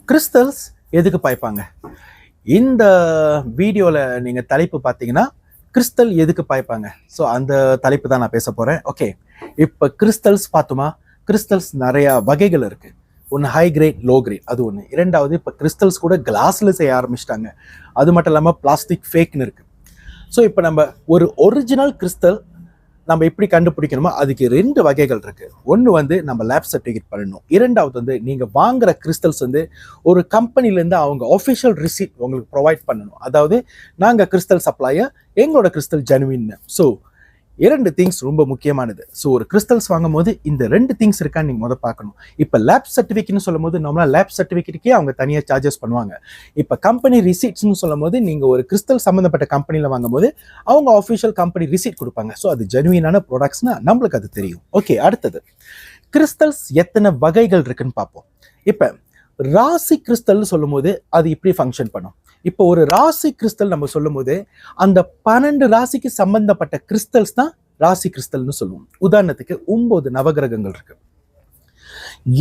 Crystals எதுக்கு பாய்ப்பாங்க? இந்த வீடியோவில் நீங்கள் தலைப்பு பார்த்தீங்கன்னா கிறிஸ்டல் எதுக்கு பாய்ப்பாங்க. ஸோ அந்த தலைப்பு தான் நான் பேச போகிறேன். ஓகே, இப்போ கிறிஸ்டல்ஸ் பார்த்தோமா, கிறிஸ்டல்ஸ் நிறையா வகைகள் இருக்குது. ஒன்று ஹை கிரேட், லோ கிரேட், அது ஒன்று. இரண்டாவது, இப்போ கிறிஸ்டல்ஸ் கூட கிளாஸில் செய்ய ஆரம்பிச்சிட்டாங்க. அது மட்டும் இல்லாமல் பிளாஸ்டிக் ஃபேக்னு இருக்குது. ஸோ இப்போ நம்ம ஒரு ஒரிஜினல் கிறிஸ்டல் நம்ம எப்படி கண்டுபிடிக்கணுமோ அதுக்கு 2 வகைகள் இருக்குது. ஒன்று வந்து நம்ம லேப் சர்டிஃபிகேட் பண்ணணும். இரண்டாவது வந்து நீங்கள் வாங்குகிற கிறிஸ்டல்ஸ் வந்து ஒரு கம்பெனிலேருந்து அவங்க ஆஃபிஷியல் ரிசீட் உங்களுக்கு ப்ரொவைட் பண்ணணும். அதாவது நாங்கள் கிறிஸ்டல் சப்ளையர், எங்களோட கிறிஸ்டல் ஜெனுவின்னு. ஸோ 2 திங்ஸ் ரொம்ப முக்கியமானது. ஸோ ஒரு கிறிஸ்டல்ஸ் வாங்கும் போது இந்த 2 திங்ஸ் இருக்கான்னு நீங்கள் முதல் பார்க்கணும். இப்போ லேப் சர்டிஃபிகேட்னு சொல்லும் போது நம்மளா லேப் சர்டிஃபிகேட்டுக்கே அவங்க தனியாக சார்ஜஸ் பண்ணுவாங்க. இப்போ கம்பெனி ரிசீட்ஸ்னு சொல்லும் போது நீங்கள் ஒரு கிறிஸ்டல் சம்மந்தப்பட்ட கம்பெனியில் வாங்கும்போது அவங்க ஆஃபிஷியல் கம்பெனி ரிசீட் கொடுப்பாங்க. ஸோ அது ஜெனுவினான ப்ராடக்ட்ஸ்னா நம்மளுக்கு அது தெரியும். ஓகே, அடுத்தது கிறிஸ்டல்ஸ் எத்தனை வகைகள் இருக்குன்னு பார்ப்போம். இப்போ ராசி கிறிஸ்டல்னு சொல்லும் போது அது இப்படி ஃபங்க்ஷன் பண்ணும். இப்போ ஒரு ராசி கிறிஸ்டல் நம்ம சொல்லும் போது அந்த 12 ராசிக்கு சம்பந்தப்பட்ட கிறிஸ்டல்ஸ் தான் ராசி கிறிஸ்டல்னு சொல்லுவோம். உதாரணத்துக்கு 9 நவகிரகங்கள் இருக்கு.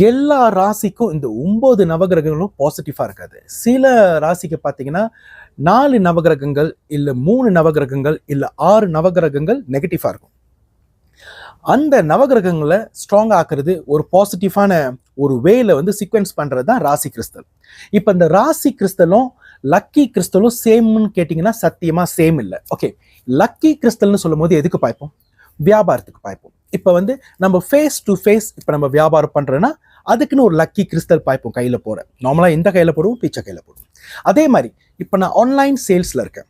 எல்லா ராசிக்கும் இந்த 9 நவகிரகங்களும் பாசிட்டிவா இருக்காது. சில ராசிக்கு பார்த்தீங்கன்னா 4 நவகிரகங்கள் இல்ல 3 நவகிரகங்கள் இல்ல 6 நவகிரகங்கள் நெகட்டிவா இருக்கும். அந்த நவகிரகங்களை ஸ்ட்ராங் ஆக்குறது ஒரு பாசிட்டிவான ஒரு வேல வந்து சீக்வென்ஸ் பண்றது தான் ராசி கிறிஸ்டல். இப்போ இந்த ராசி கிறிஸ்டலும் லக்கி கிறிஸ்டலும் சேம்னு கேட்டிங்கன்னா சத்தியமா சேம் இல்லை. ஓகே, லக்கி கிறிஸ்டல்னு சொல்லும் போது எதுக்கு பாய்ப்போம்? வியாபாரத்துக்கு பாய்ப்போம். இப்போ வந்து நம்ம ஃபேஸ் டு ஃபேஸ் இப்போ நம்ம வியாபாரம் பண்ணுறோன்னா அதுக்குன்னு ஒரு லக்கி கிறிஸ்டல் பாய்ப்போம். கையில் போகிற நார்மலாக இந்த கையில் போடுவோம், பிச்சை கையில் போடுவோம். அதே மாதிரி இப்போ நான் ஆன்லைன் சேல்ஸில் இருக்கேன்,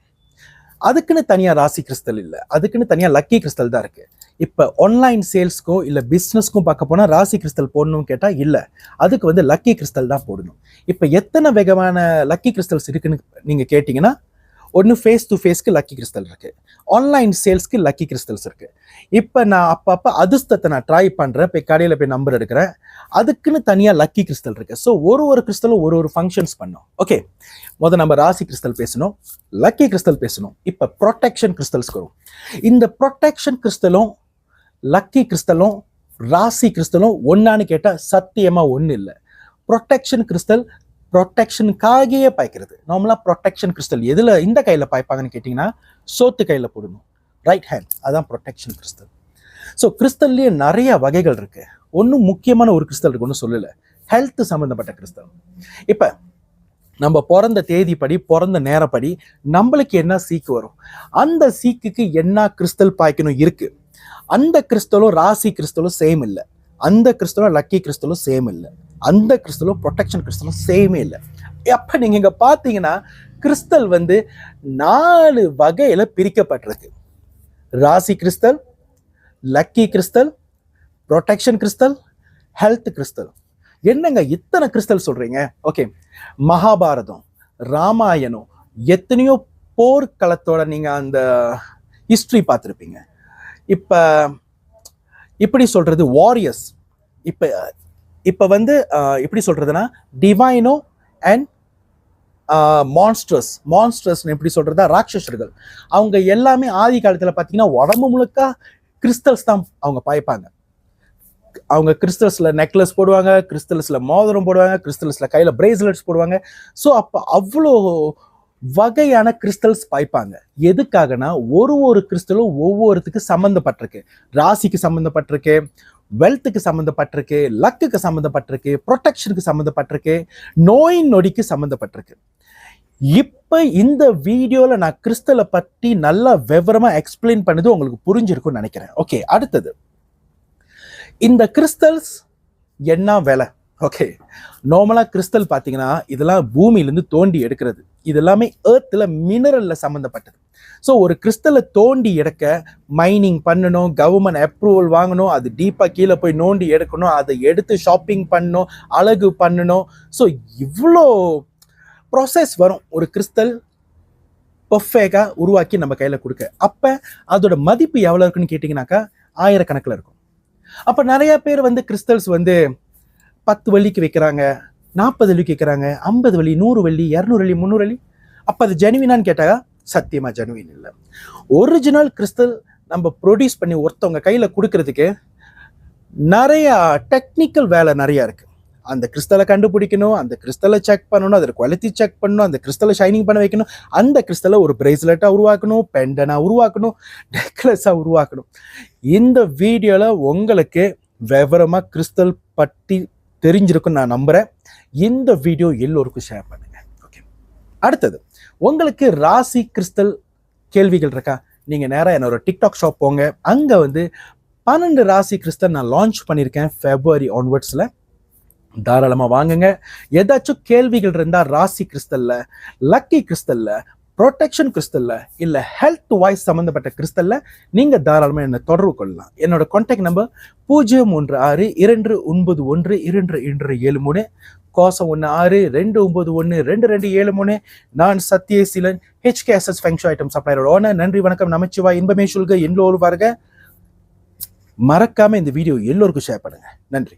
அதுக்குன்னு தனியாக ராசி கிறிஸ்டல் இல்லை, அதுக்குன்னு தனியாக லக்கி கிறிஸ்டல் தான் இருக்குது. இப்போ ஆன்லைன் சேல்ஸ்க்கும் இல்லை பிஸ்னஸ்க்கும் பார்க்க போனால் ராசி கிறிஸ்டல் போடணும்னு கேட்டால் இல்லை, அதுக்கு வந்து லக்கி கிறிஸ்டல் தான் போடணும். இப்போ எத்தனை வகையான லக்கி கிறிஸ்டல்ஸ் இருக்குன்னு நீங்கள் கேட்டிங்கன்னா, ஒன்று ஃபேஸ் டு ஃபேஸ்க்கு லக்கி கிறிஸ்டல் இருக்குது, ஆன்லைன் சேல்ஸ்க்கு லக்கி கிறிஸ்டல்ஸ் இருக்குது. இப்போ நான் அப்பப்போ அதிர்ஷ்டத்தை நான் ட்ரை பண்ணுறேன், போய் கடையில் போய் நம்பர் எடுக்கிறேன், அதுக்குன்னு தனியாக லக்கி கிறிஸ்டல் இருக்குது. ஸோ ஒரு கிறிஸ்டலும் ஒரு ஃபங்க்ஷன்ஸ் பண்ணோம். ஓகே, முதல்ல நம்ம ராசி கிறிஸ்டல் பேசணும், லக்கி கிறிஸ்டல் பேசணும். இப்போ ப்ரொடெக்ஷன் கிறிஸ்டல்ஸ்க்கு வரும். இந்த ப்ரொடெக்ஷன் கிறிஸ்டலும் லக்கி கிறிஸ்டலும் ராசி கிறிஸ்டலும் ஒன்னான்னு கேட்டால் சத்தியமாக ஒன்று இல்லை. ப்ரொடெக்ஷன் கிறிஸ்டல் ப்ரொடெக்ஷனுக்காகவே பாய்க்கிறது. நார்மலாக ப்ரொடெக்ஷன் கிறிஸ்டல் எதில் இந்த கையில் பாய்ப்பாங்கன்னு கேட்டிங்கன்னா சோத்து கையில் போடணும், ரைட் ஹேண்ட், அதான் ப்ரொடெக்ஷன் கிறிஸ்டல். ஸோ கிறிஸ்டல்லையே நிறைய வகைகள் இருக்குது. ஒன்றும் முக்கியமான ஒரு கிறிஸ்டல் இருக்கு, ஒன்றும் சொல்லலை, ஹெல்த் சம்மந்தப்பட்ட கிறிஸ்டல். இப்போ நம்ம பிறந்த தேதிப்படி, பிறந்த நேரப்படி நம்மளுக்கு என்ன சீக்கு வரும், அந்த சீக்குக்கு என்ன கிறிஸ்டல் பாய்க்கணும் இருக்குது. அந்த கிறிஸ்டலும் ராசி கிறிஸ்டலும் சேம் இல்லை, அந்த கிறிஸ்டலும் லக்கி கிறிஸ்டலும் சேம் இல்லை, அந்த கிறிஸ்டலும் ப்ரொடெக்ஷன் கிறிஸ்டலும் சேமே இல்லை. அப்போ நீங்கள் இங்கே பார்த்தீங்கன்னா கிறிஸ்டல் வந்து 4 வகையில் பிரிக்கப்பட்டிருக்கு. ராசி crystal, lucky crystal, protection crystal, health crystal. என்னங்க இத்தனை கிறிஸ்டல் சொல்றீங்க? ஓகே, மகாபாரதம், ராமாயணம், எத்தனையோ போர்க்களத்தோட நீங்க அந்த ஹிஸ்டரி பார்த்துருப்பீங்க. இப்போ இப்படி சொல்றது வாரியர்ஸ், இப்போ வந்து எப்படி சொல்றதுன்னா டிவைனோ அண்ட் மான்ஸ்டர்ஸ் எப்படி சொல்றதா ராட்சசர்கள். அவங்க எல்லாமே ஆதி காலத்தில் பார்த்தீங்கன்னா உடம்பு முழுக்க கிறிஸ்டல்ஸ் தான் அவங்க பாய்ப்பாங்க. அவங்க கிறிஸ்டல்ஸில் நெக்லஸ் போடுவாங்க, கிறிஸ்டல்ஸில் மோதிரம் போடுவாங்க, கிறிஸ்டல்ஸில் கையில் பிரேஸ்லெட்ஸ் போடுவாங்க. ஸோ அப்போ அவ்வளோ வகையான கிறிஸ்டல்ஸ் பாய்ப்பாங்க. எதுக்காகனா ஒரு கிறிஸ்டலும் ஒவ்வொருத்துக்கு சம்மந்தப்பட்டிருக்கு. ராசிக்கு சம்மந்தப்பட்டிருக்கு, வெல்த்துக்கு சம்மந்தப்பட்டிருக்கு, லக்குக்கு சம்மந்தப்பட்டிருக்கு, ப்ரொடெக்ஷனுக்கு சம்மந்தப்பட்டிருக்கு, நோய் நொடிக்கு சம்மந்தப்பட்டிருக்கு. இப்போ இந்த வீடியோவில் நான் கிறிஸ்டலை பற்றி நல்லா விவரமாக எக்ஸ்பிளைன் பண்ணது உங்களுக்கு புரிஞ்சிருக்கும்னு நினைக்கிறேன். ஓகே, அடுத்தது இந்த கிறிஸ்டல்ஸ் என்ன விலை? ஓகே, நார்மலாக கிறிஸ்டல் பார்த்தீங்கன்னா இதெல்லாம் பூமியிலேருந்து தோண்டி எடுக்கிறது, இது எல்லாமே ஏர்த்தில் மினரலில் சம்மந்தப்பட்டது. ஸோ ஒரு கிறிஸ்டலை தோண்டி எடுக்க மைனிங் பண்ணணும், கவர்மெண்ட் அப்ரூவல் வாங்கணும், அது டீப்பாக கீழே போய் நோண்டி எடுக்கணும், அதை எடுத்து ஷாப்பிங் பண்ணணும், அழகு பண்ணணும். ஸோ இவ்வளோ ப்ராசஸ் வரும் ஒரு கிறிஸ்டல் பர்ஃபெக்டாக உருவாக்கி நம்ம கையில் கொடுக்க. அப்போ அதோட மதிப்பு எவ்வளோ இருக்குன்னு கேட்டிங்கனாக்கா ஆயிரக்கணக்கில் இருக்கும். அப்போ நிறைய பேர் வந்து கிறிஸ்டல்ஸ் வந்து 10 வெள்ளிக்கு வைக்கிறாங்க, 40 வெள்ளிக்கு வைக்கிறாங்க, 50 வெள்ளி, 100 வெள்ளி, 200 வெள்ளி, 300 வெள்ளி. அப்போ அது ஜெனுவினான்னு கேட்டால் சத்தியமாக ஜெனுவின் இல்லை. ஒரிஜினல் கிறிஸ்டல் நம்ம ப்ரொடியூஸ் பண்ணி ஒருத்தவங்க கையில் கொடுக்கறதுக்கு நிறையா டெக்னிக்கல் வேலை நிறையா இருக்குது. அந்த கிறிஸ்டலை கண்டுபிடிக்கணும், அந்த கிறிஸ்டலை செக் பண்ணணும், அதில் குவாலிட்டி செக் பண்ணணும், அந்த கிறிஸ்டலை ஷைனிங் பண்ண வைக்கணும், அந்த கிறிஸ்டலை ஒரு பிரேஸ்லெட்டாக உருவாக்கணும், பெண்டனாக உருவாக்கணும், நெக்லஸாக உருவாக்கணும். இந்த வீடியோவில் உங்களுக்கு விவரமாக கிறிஸ்டல் பற்றி தெரிஞ்சிருக்கும் நான் நம்புகிறேன். இந்த வீடியோ எல்லோருக்கும் ஷேர் பண்ணுங்க. ஓகே, அடுத்தது உங்களுக்கு ராசி கிறிஸ்டல் கேள்விகள் இருக்கா? நீங்கள் நேராக என்னோட டிக்டாக் ஷாப் போங்க. அங்கே 12 ராசி கிறிஸ்டல் நான் லான்ச் பண்ணியிருக்கேன் February onwardsல. தாராளமாக வாங்குங்க. ஏதாச்சும் கேள்விகள் இருந்தால் ராசி கிறிஸ்டலில், லக்கி கிறிஸ்டலில், ப்ரொடெக்ஷன் கிறிஸ்டலில், இல்லை ஹெல்த் வாய்ஸ் சம்மந்தப்பட்ட கிறிஸ்டலில் நீங்கள் தாராளமாக என்னை தொடர்பு கொள்ளலாம். என்னோட கான்டாக்ட் நம்பர் 036-291-2273, கோசம் 16-291-2273. நான் Sathyaseelan, HKSS feng shui item சப்ளையரோட ஓனர். நன்றி, வணக்கம், நமச்சிவாய், இன்பமே சொல்க எல்லோரும் பாருங்க. மறக்காம இந்த வீடியோ எல்லோருக்கும் ஷேர் பண்ணுங்க. நன்றி.